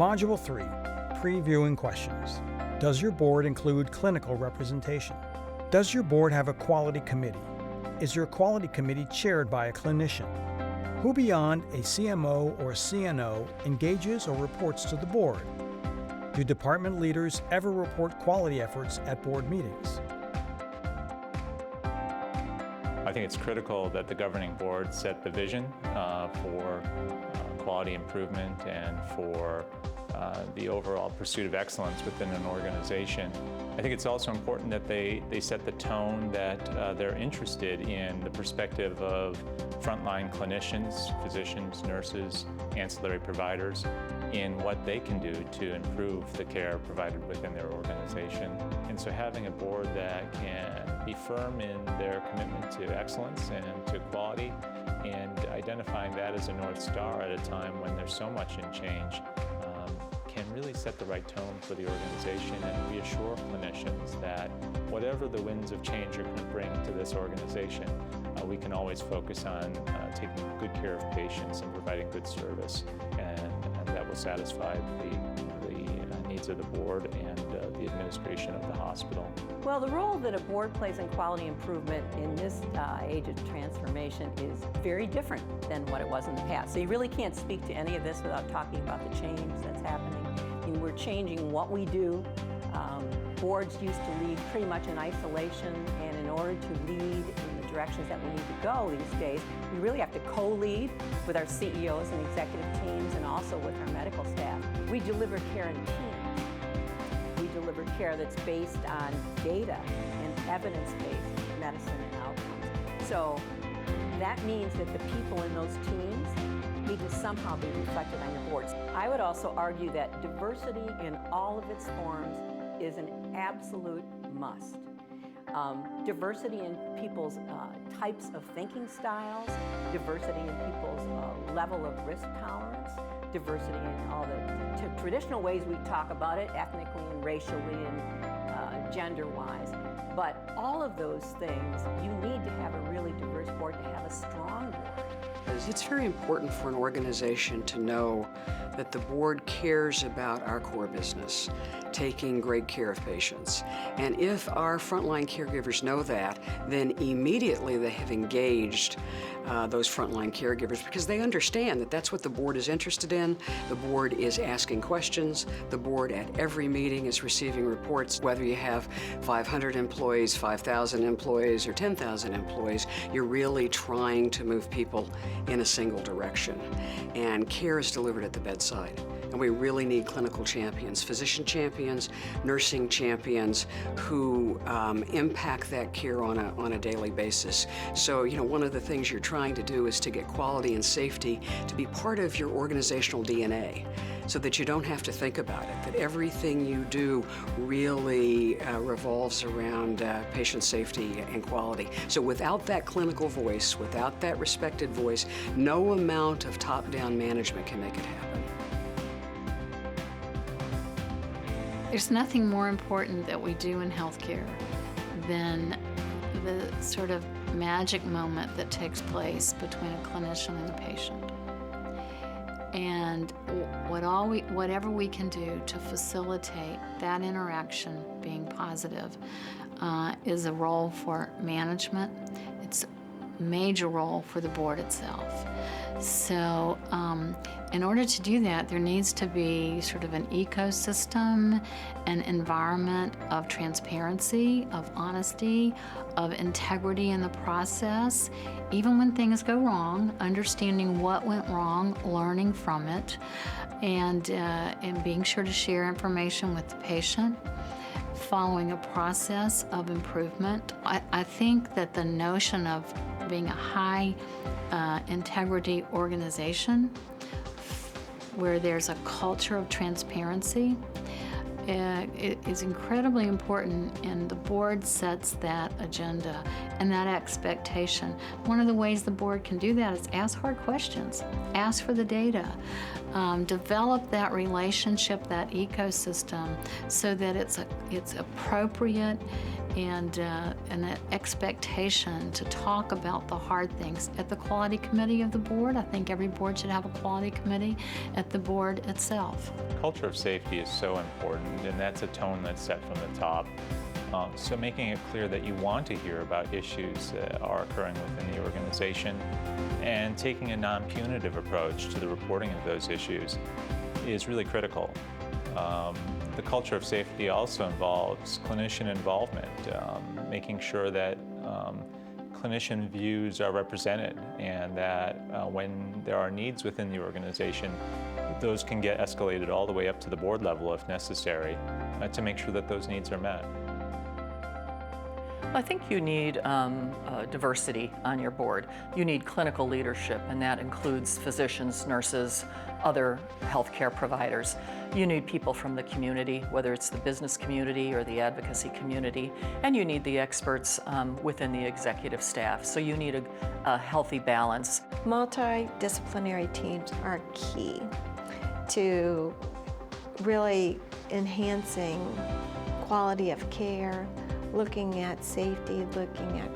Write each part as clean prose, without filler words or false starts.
Module 3, Previewing Questions. Does your board include clinical representation? Does your board have a quality committee? Is your quality committee chaired by a clinician? Who beyond a CMO or CNO engages or reports to the board? Do department leaders ever report quality efforts at board meetings? I think it's critical that the governing board set the vision for quality improvement and for the overall pursuit of excellence within an organization. I think it's also important that they set the tone that they're interested in the perspective of frontline clinicians, physicians, nurses, ancillary providers, in what they can do to improve the care provided within their organization. And so having a board that can be firm in their commitment to excellence and to quality, and identifying that as a North Star at a time when there's so much in change, can really set the right tone for the organization and reassure clinicians that whatever the winds of change are going to bring to this organization, we can always focus on taking good care of patients and providing good service, and that will satisfy the needs of the board and the administration of the hospital. Well, the role that a board plays in quality improvement in this age of transformation is very different than what it was in the past. So you really can't speak to any of this without talking about the change that's happening. I mean, we're changing what we do. Boards used to lead pretty much in isolation, and in order to lead in the directions that we need to go these days, we really have to co-lead with our CEOs and executive teams and also with our medical staff. We deliver care in teams. We deliver care that's based on data and evidence-based medicine and outcomes. So that means that the people in those teams need to somehow be reflected on your boards. I would also argue that diversity in all of its forms is an absolute must. Diversity in people's types of thinking styles, diversity in people's level of risk tolerance, diversity in all the traditional ways we talk about it, ethnically and racially and gender-wise. But all of those things, you need to have a really diverse board to have a strong board. It's very important for an organization to know that the board cares about our core business, taking great care of patients. And if our frontline caregivers know that, then immediately they have engaged those frontline caregivers because they understand that that's what the board is interested in. The board is asking questions. The board at every meeting is receiving reports. Whether you have 500 employees, 5,000 employees, or 10,000 employees, you're really trying to move people in a single direction. And care is delivered at the bedside. And we really need clinical champions, physician champions, nursing champions who impact that care on a daily basis. So, one of the things you're trying to do is to get quality and safety to be part of your organizational DNA so that you don't have to think about it, that everything you do really revolves around patient safety and quality. So without that clinical voice, without that respected voice, no amount of top-down management can make it happen. There's nothing more important that we do in healthcare than the sort of magic moment that takes place between a clinician and a patient. And whatever we can do to facilitate that interaction being positive is a role for management. It's a major role for the board itself. So in order to do that, there needs to be sort of an ecosystem, an environment of transparency, of honesty, of integrity in the process. Even when things go wrong, understanding what went wrong, learning from it, and being sure to share information with the patient, following a process of improvement. I think that the notion of being a high integrity organization where there's a culture of transparency is incredibly important, and the board sets that agenda and that expectation. One of the ways the board can do that is ask hard questions, ask for the data, develop that relationship, that ecosystem, so that it's appropriate and an expectation to talk about the hard things at the quality committee of the board. I think every board should have a quality committee at the board itself. Culture of safety is so important, and that's a tone that's set from the top. So making it clear that you want to hear about issues that are occurring within the organization and taking a non-punitive approach to the reporting of those issues is really critical. The culture of safety also involves clinician involvement, making sure that clinician views are represented and that when there are needs within the organization, those can get escalated all the way up to the board level if necessary to make sure that those needs are met. I think you need diversity on your board. You need clinical leadership, and that includes physicians, nurses, other healthcare providers. You need people from the community, whether it's the business community or the advocacy community, and you need the experts within the executive staff. So you need a healthy balance. Multidisciplinary teams are key to really enhancing quality of care, looking at safety, looking at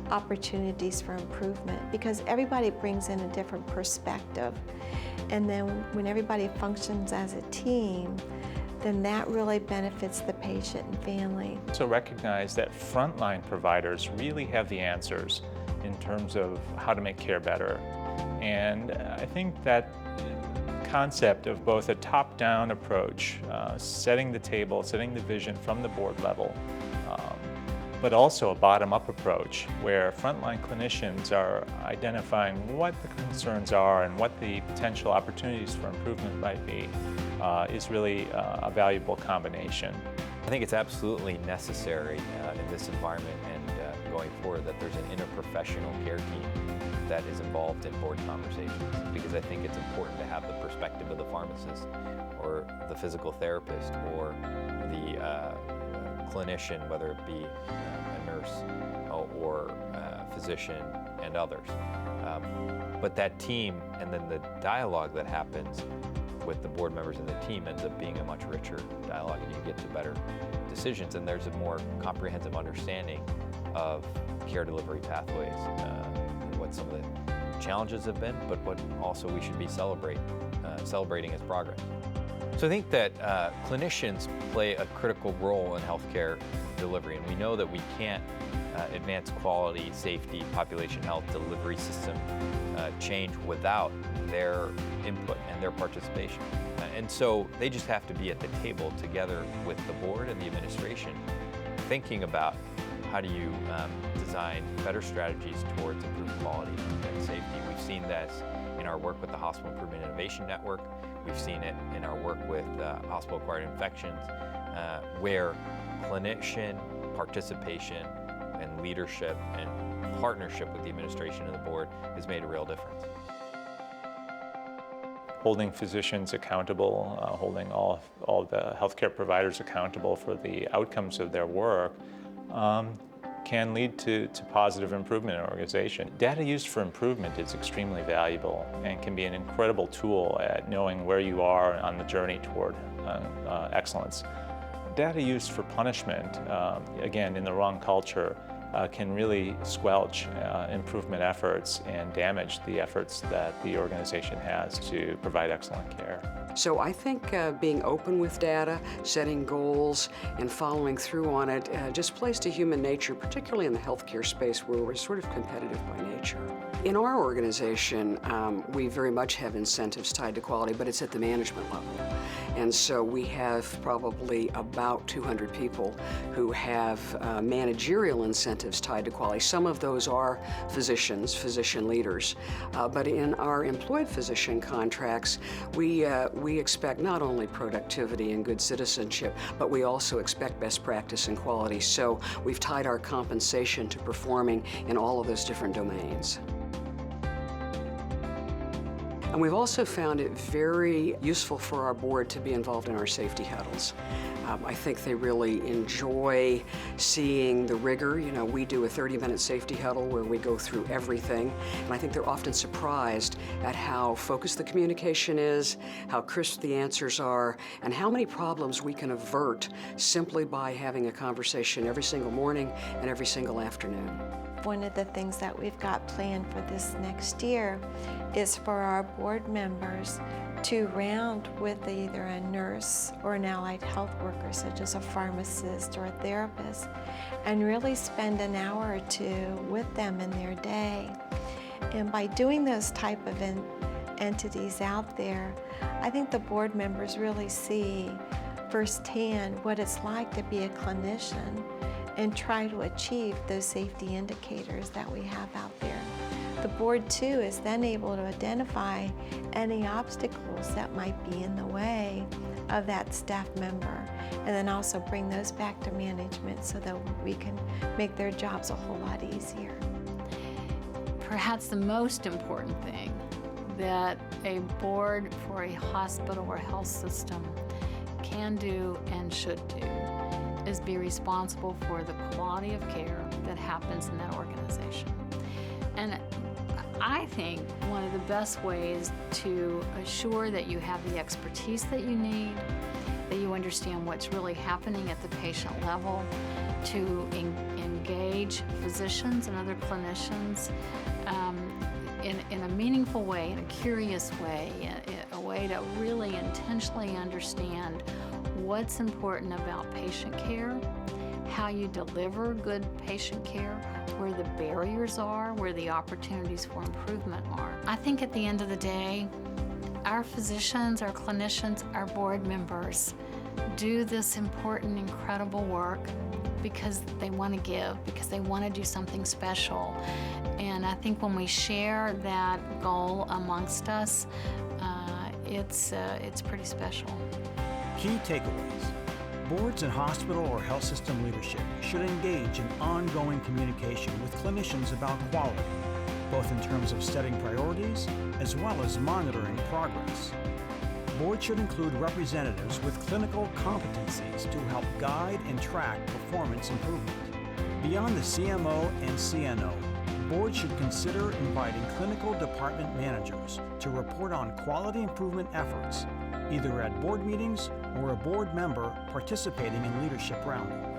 opportunities for improvement, because everybody brings in a different perspective. And then when everybody functions as a team, then that really benefits the patient and family. So recognize that frontline providers really have the answers in terms of how to make care better. And I think that concept of both a top-down approach, setting the table, setting the vision from the board level, but also a bottom-up approach where frontline clinicians are identifying what the concerns are and what the potential opportunities for improvement might be is really a valuable combination. I think it's absolutely necessary in this environment and going forward that there's an interprofessional care team that is involved in board conversations, because I think it's important to have the perspective of the pharmacist or the physical therapist or the clinician, whether it be a nurse or a physician and others. But that team and then the dialogue that happens with the board members and the team ends up being a much richer dialogue, and you get to better decisions, and there's a more comprehensive understanding of care delivery pathways, what some of the challenges have been, but what also we should be celebrating as progress. So I think that clinicians play a critical role in healthcare delivery, and we know that we can't advance quality, safety, population health delivery system change without their input and their participation. And so they just have to be at the table together with the board and the administration, thinking about how do you design better strategies towards improved quality and safety. We've seen this in our work with the Hospital Improvement Innovation Network. We've seen it in our work with hospital-acquired infections, where clinician participation and leadership and partnership with the administration and the board has made a real difference. Holding physicians accountable, holding all the healthcare providers accountable for the outcomes of their work can lead to positive improvement in an organization. Data used for improvement is extremely valuable and can be an incredible tool at knowing where you are on the journey toward excellence. Data used for punishment, again, in the wrong culture, can really squelch improvement efforts and damage the efforts that the organization has to provide excellent care. So I think being open with data, setting goals, and following through on it just plays to human nature, particularly in the healthcare space where we're sort of competitive by nature. In our organization, we very much have incentives tied to quality, but it's at the management level. And so we have probably about 200 people who have managerial incentives tied to quality. Some of those are physicians, physician leaders. But in our employed physician contracts, we expect not only productivity and good citizenship, but we also expect best practice and quality. So we've tied our compensation to performing in all of those different domains. And we've also found it very useful for our board to be involved in our safety huddles. I think they really enjoy seeing the rigor. You know, we do a 30-minute safety huddle where we go through everything, and I think they're often surprised at how focused the communication is, how crisp the answers are, and how many problems we can avert simply by having a conversation every single morning and every single afternoon. One of the things that we've got planned for this next year is for our board members to round with either a nurse or an allied health worker, such as a pharmacist or a therapist, and really spend an hour or two with them in their day. And by doing those type of entities out there, I think the board members really see firsthand what it's like to be a clinician and try to achieve those safety indicators that we have out there. The board too is then able to identify any obstacles that might be in the way of that staff member, and then also bring those back to management so that we can make their jobs a whole lot easier. Perhaps the most important thing that a board for a hospital or health system can do and should do is be responsible for the quality of care that happens in that organization. And I think one of the best ways to assure that you have the expertise that you need, that you understand what's really happening at the patient level, to engage physicians and other clinicians in a meaningful way, in a curious way, a way to really intentionally understand what's important about patient care, how you deliver good patient care, where the barriers are, where the opportunities for improvement are. I think at the end of the day, our physicians, our clinicians, our board members do this important, incredible work because they want to give, because they want to do something special. And I think when we share that goal amongst us, it's pretty special. Key takeaways. Boards and hospital or health system leadership should engage in ongoing communication with clinicians about quality, both in terms of setting priorities as well as monitoring progress. Boards should include representatives with clinical competencies to help guide and track performance improvement. Beyond the CMO and CNO, boards should consider inviting clinical department managers to report on quality improvement efforts, either at board meetings or a board member participating in leadership rounding.